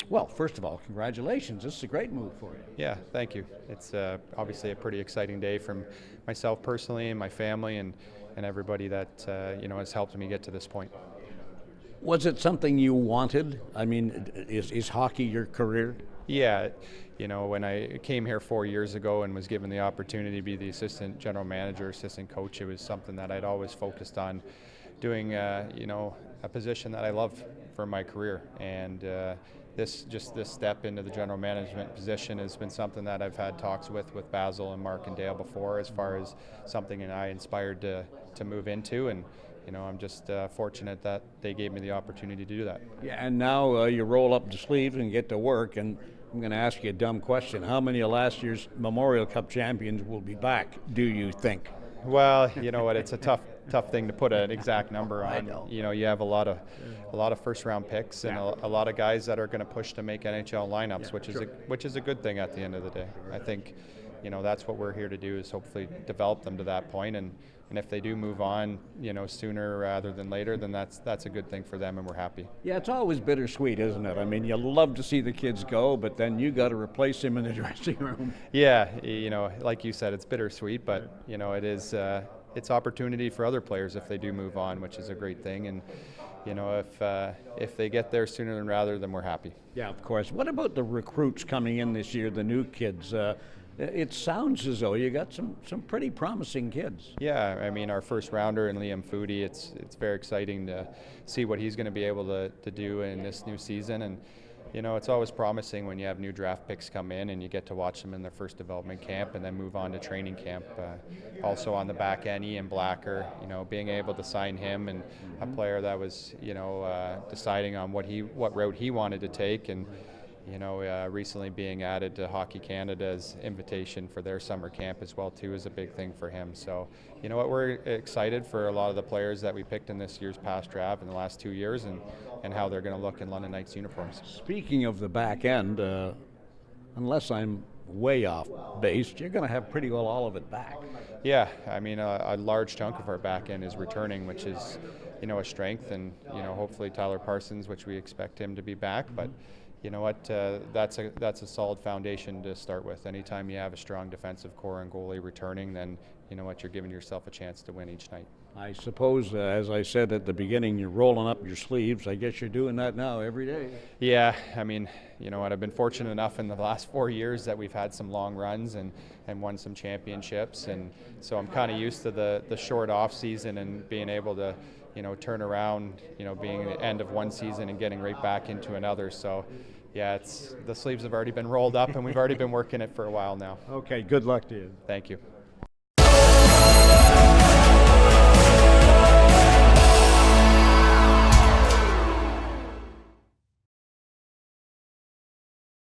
Well, first of all, congratulations. This is a great move for you. Yeah, thank you. It's obviously a pretty exciting day from myself personally and my family and everybody that has helped me get to this point. Was it something you wanted? I mean, is hockey your career? Yeah, when I came here 4 years ago and was given the opportunity to be the assistant general manager, assistant coach, it was something that I'd always focused on doing, a position that I love for my career. And this step into the general management position has been something that I've had talks with Basil and Mark and Dale before, as far as something that I inspired to move into. And I'm just fortunate that they gave me the opportunity to do that. Yeah, and now you roll up the sleeves and get to work. And I'm going to ask you a dumb question. How many of last year's Memorial Cup champions will be back, do you think? Well, you know what? It's a tough thing to put an exact number on. I know. You have a lot of first-round picks and a lot of guys that are going to push to make NHL lineups, which is a good thing at the end of the day. I think, that's what we're here to do, is hopefully develop them to that point. And if they do move on, sooner rather than later, then that's a good thing for them, and we're happy. Yeah, it's always bittersweet, isn't it? I mean, you love to see the kids go, but then you got to replace them in the dressing room. Yeah, like you said, it's bittersweet, but it is it's opportunity for other players if they do move on, which is a great thing. And if they get there sooner than rather, then we're happy. Yeah, of course. What about the recruits coming in this year, the new kids? It sounds as though you got some pretty promising kids. Yeah, I mean, our first rounder in Liam Foodie, it's very exciting to see what he's going to be able to do in this new season. And it's always promising when you have new draft picks come in and you get to watch them in their first development camp and then move on to training camp. Also on the back end, Ian Blacker, being able to sign him, and a player that was deciding on what route he wanted to take, and recently being added to Hockey Canada's invitation for their summer camp as well too is a big thing for him. So we're excited for a lot of the players that we picked in this year's past draft in the last 2 years, and how they're going to look in London Knights uniforms. Speaking of the back end, unless I'm way off base, you're going to have pretty well all of it back. Yeah, I mean, a large chunk of our back end is returning, which is a strength, and hopefully Tyler Parsons, which we expect him to be back, but you know what, that's a solid foundation to start with. Anytime you have a strong defensive core and goalie returning, then you know what, you're giving yourself a chance to win each night. I suppose, as I said at the beginning, you're rolling up your sleeves. I guess you're doing that now every day. Yeah, I mean, you know what, I've been fortunate enough in the last 4 years that we've had some long runs and won some championships, and so I'm kind of used to the short off season and being able to turn around, being the end of one season and getting right back into another. So yeah, the sleeves have already been rolled up and we've already been working it for a while now. Okay, good luck to you. Thank you.